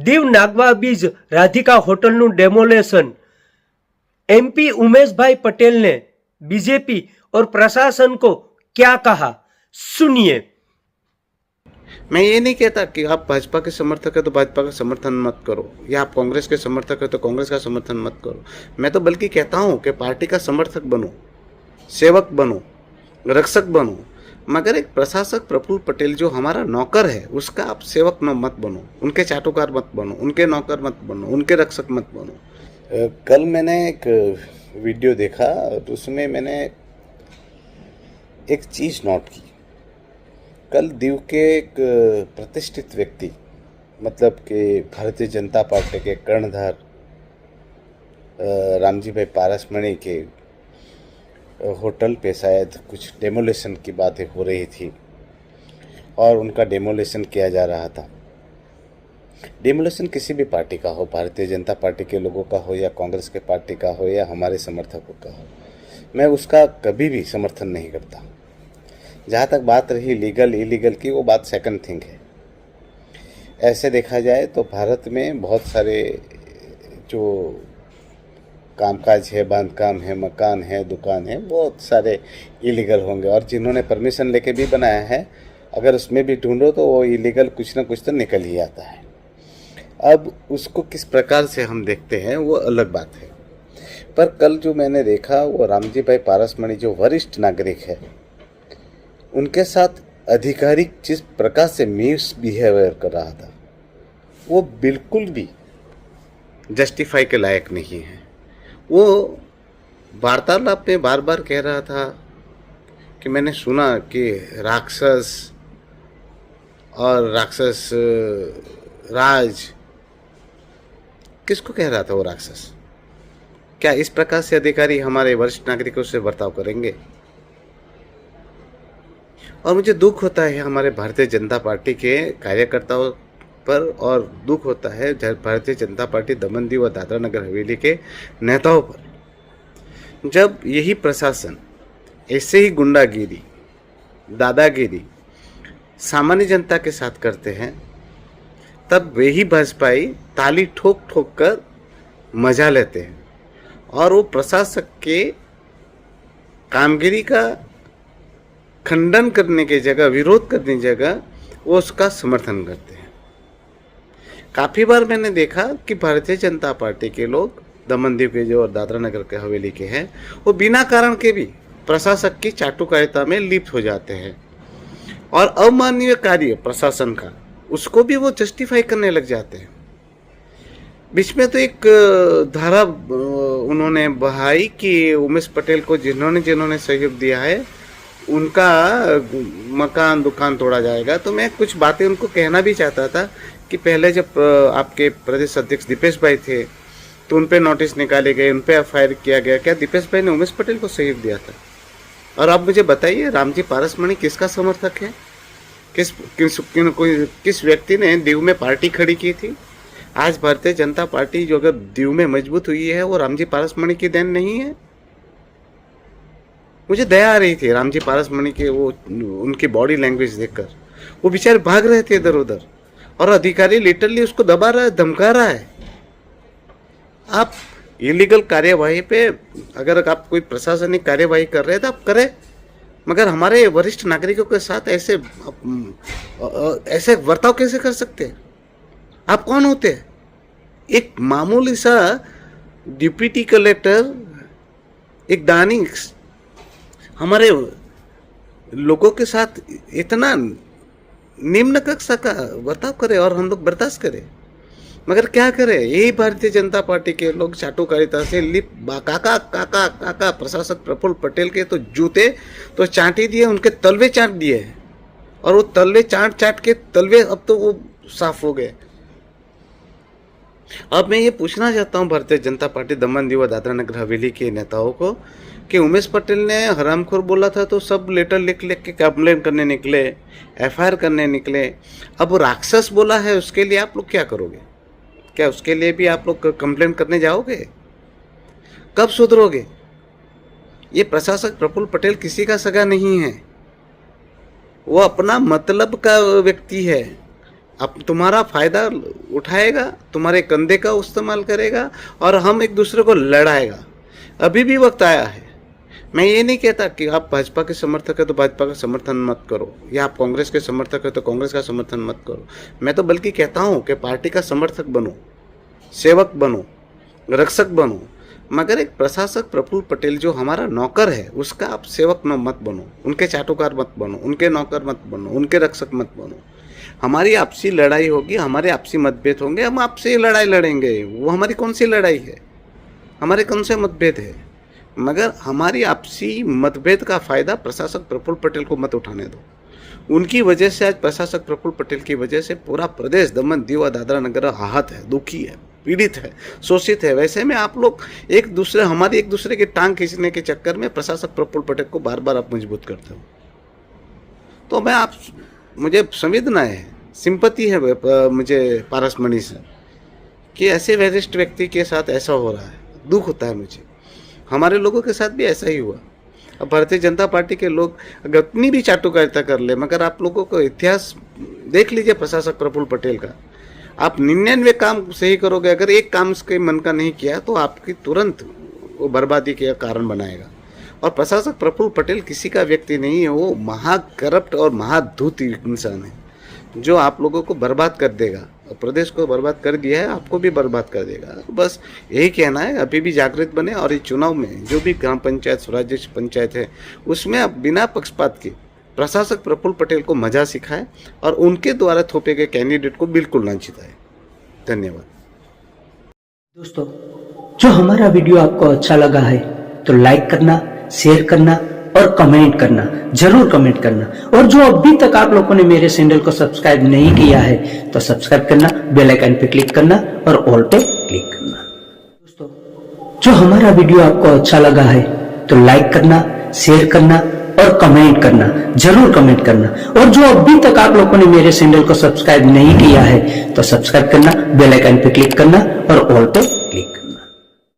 દીવ નાગવા બીજ Radhika હોટલનું demolition MP Umesh भाई पटेल ने बीजेपी और प्रशासन को क्या कहा, सुनिए। मैं ये नहीं कहता कि आप भाजपा के समर्थक है तो भाजपा का समर्थन मत करो, या आप कांग्रेस के समर्थक है तो कांग्रेस का समर्थन मत करो। मैं तो बल्कि कहता हूँ कि पार्टी का समर्थक बनो, सेवक बनो, रक्षक बनो, मगर एक प्रशासक प्रफुल्ल पटेल जो हमारा नौकर है उसका आप सेवक मत बनो, उनके चाटुकार मत बनो, उनके नौकर मत बनो, उनके रक्षक मत बनो। कल मैंने एक वीडियो देखा तो उसमें मैंने एक चीज़ नोट की। कल दीव के एक प्रतिष्ठित व्यक्ति, मतलब कि भारतीय जनता पार्टी के कर्णधार रामजी भाई पारसमणि के होटल पे शायद कुछ डेमोलेशन की बातें हो रही थी और उनका डेमोलेशन किया जा रहा था। डेमोलेशन किसी भी पार्टी का हो, भारतीय जनता पार्टी के लोगों का हो या कांग्रेस के पार्टी का हो या हमारे समर्थकों का हो, मैं उसका कभी भी समर्थन नहीं करता। जहाँ तक बात रही लीगल इलीगल की, वो बात सेकंड थिंग है। ऐसे देखा जाए तो भारत में बहुत सारे जो कामकाज है, बांधकाम है, मकान है, दुकान है, बहुत सारे इलीगल होंगे, और जिन्होंने परमिशन लेके भी बनाया है अगर उसमें भी ढूंढो तो वो इलीगल कुछ ना कुछ तो निकल ही आता है। अब उसको किस प्रकार से हम देखते हैं वो अलग बात है। पर कल जो मैंने देखा वो रामजी भाई पारसमणि जो वरिष्ठ नागरिक है, उनके साथ अधिकारी जिस प्रकार से मिसबिहेवियर कर रहा था वो बिल्कुल भी जस्टिफाई के लायक नहीं है। वो वार्तालाप में बार बार कह रहा था कि मैंने सुना कि राक्षस और राक्षस राज, किसको कह रहा था वो राक्षस? क्या इस प्रकार से अधिकारी हमारे वरिष्ठ नागरिकों से बर्ताव करेंगे? और मुझे दुख होता है हमारे भारतीय जनता पार्टी के कार्यकर्ताओं पर, और दुख होता है भारतीय जनता पार्टी दमन दीव और दादरा नगर हवेली के नेताओं पर। जब यही प्रशासन ऐसे ही गुंडागिरी, दादागिरी सामान्य जनता के साथ करते हैं, तब वही भाजपाई ताली ठोक ठोक कर मजा लेते हैं और वो प्रशासक के कामगिरी का खंडन करने की जगह, विरोध करने की जगह वो उसका समर्थन करते हैं। काफ़ी बार मैंने देखा कि भारतीय जनता पार्टी के लोग दमन दीव के जो और दादरा नगर के हवेली के हैं, वो बिना कारण के भी प्रशासक की चाटुकारिता में लिप्त हो जाते हैं और अमानवीय कार्य प्रशासन का उसको भी वो जस्टिफाई करने लग जाते हैं। बीच में तो एक धारा उन्होंने बहाई कि उमेश पटेल को जिन्होंने सहयोग दिया है उनका मकान दुकान तोड़ा जाएगा। तो मैं कुछ बातें उनको कहना भी चाहता था कि पहले जब आपके प्रदेश अध्यक्ष दीपेश भाई थे तो उन पे नोटिस निकाले गए, उन पे एफआईआर किया गया। क्या दीपेश भाई ने उमेश पटेल को सहयोग दिया था? और आप मुझे बताइए, रामजी पारसमणि किसका समर्थक है? किस व्यक्ति ने दीव में पार्टी खड़ी की थी? आज भारतीय जनता पार्टी जो अगर दीव में मजबूत हुई है वो रामजी पारसमणि की देन नहीं है। मुझे दया आ रही थी रामजी पारसमणि के वो उनकी बॉडी लैंग्वेज देखकर। वो बेचारे भाग रहे थे इधर उधर और अधिकारी लिटरली उसको दबा रहा है, धमका रहा है। आप इलीगल कार्यवाही पे अगर आप कोई प्रशासनिक कार्यवाही कर रहे हैं तो आप करें, मगर हमारे वरिष्ठ नागरिकों के साथ ऐसे बर्ताव कैसे कर सकते हैं? आप कौन होते हैं? एक मामूली सा डिप्टी कलेक्टर, एक दानिश हमारे लोगों के साथ इतना निम्न कक्षा का बर्ताव करे और हम लोग बर्दाश्त करें, मगर क्या करें? यही भारतीय जनता पार्टी के लोग चाटुकारिता से काका काका काका प्रशासक प्रफुल्ल पटेल के तो जूते तो चाट ही दिए, उनके तलवे चाट दिए हैं और वो तलवे चाट के तलवे अब तो वो साफ हो गए। अब मैं ये पूछना चाहता हूँ भारतीय जनता पार्टी दमन दीव दादरा नगर हवेली के नेताओं को कि उमेश पटेल ने हरामखोर बोला था तो सब लेटर लिख के कंप्लेन करने निकले, एफआईआर करने निकले। अब राक्षस बोला है उसके लिए आप लोग क्या करोगे? क्या उसके लिए भी आप लोग कंप्लेन करने जाओगे? कब सुधरोगे? ये प्रशासक प्रफुल्ल पटेल किसी का सगा नहीं है, वो अपना मतलब का व्यक्ति है। अब तुम्हारा फायदा उठाएगा, तुम्हारे कंधे का इस्तेमाल करेगा और हम एक दूसरे को लड़ाएगा। अभी भी वक्त आया है। मैं ये नहीं कहता कि आप भाजपा के समर्थक है तो भाजपा का समर्थन मत करो, या आप कांग्रेस के समर्थक है तो कांग्रेस का समर्थन मत करो। मैं तो बल्कि कहता हूँ कि पार्टी का समर्थक बनो, सेवक बनो, रक्षक बनो, मगर एक प्रशासक प्रफुल्ल पटेल जो हमारा नौकर है उसका आप सेवक न मत बनो, उनके चाटुकार मत बनो, उनके नौकर मत बनो, उनके रक्षक मत बनो। हमारी आपसी लड़ाई होगी, हमारे आपसी मतभेद होंगे, हम आपसे लड़ाई लड़ेंगे। वो हमारी कौन सी लड़ाई है, हमारे कौन से मतभेद है, मगर हमारी आपसी मतभेद का फ़ायदा प्रशासक प्रफुल्ल पटेल को मत उठाने दो। उनकी वजह से आज प्रशासक प्रफुल्ल पटेल की वजह से पूरा प्रदेश दमन दीव और दादरा नगर आहत है, दुखी है, पीड़ित है, शोषित है। वैसे में आप लोग हमारी एक दूसरे की टांग खींचने के चक्कर में प्रशासक प्रफुल्ल पटेल को बार बार आप मजबूत करते हो। तो मुझे संवेदना है, सिंपैथी है मुझे पारस मणि से कि ऐसे वरिष्ठ व्यक्ति के साथ ऐसा हो रहा है, दुख होता है मुझे। हमारे लोगों के साथ भी ऐसा ही हुआ। अब भारतीय जनता पार्टी के लोग कितनी भी चाटुकारिता कर ले, मगर आप लोगों को इतिहास देख लीजिए प्रशासक प्रफुल्ल पटेल का। आप 99 काम सही करोगे, अगर एक काम उसके मन का नहीं किया तो आपकी तुरंत वो बर्बादी का कारण बनाएगा। और प्रशासक प्रफुल्ल पटेल किसी का व्यक्ति नहीं है, वो महाकरप्ट और महाधूत इंसान है जो आप लोगों को बर्बाद कर देगा। प्रदेश को बर्बाद कर दिया है, आपको भी बर्बाद कर देगा। बस यही कहना है, अभी भी जागृत बने और इस चुनाव में जो भी ग्राम पंचायत, स्वराज्य पंचायत है उसमें आप बिना पक्षपात के प्रशासक प्रफुल्ल पटेल को मजा सिखाए और उनके द्वारा थोपे गए कैंडिडेट को बिल्कुल ना जिताए। धन्यवाद। दोस्तों, जो हमारा वीडियो आपको अच्छा लगा है तो लाइक करना, शेयर करना और कमेंट करना, जरूर कमेंट करना। और जो अभी तक आप लोगों ने मेरे चैनल को सब्सक्राइब नहीं किया है तो सब्सक्राइब करना, बेल आइकन पे क्लिक करना और ऑल पे क्लिक करना। दोस्तों, जो हमारा वीडियो आपको अच्छा लगा है तो लाइक करना, शेयर करना और कमेंट करना, जरूर कमेंट करना। और जो अभी तक आप लोगों ने मेरे चैनल को सब्सक्राइब नहीं किया है तो सब्सक्राइब करना, बेल आइकन पे क्लिक करना और ऑल पे क्लिक करना।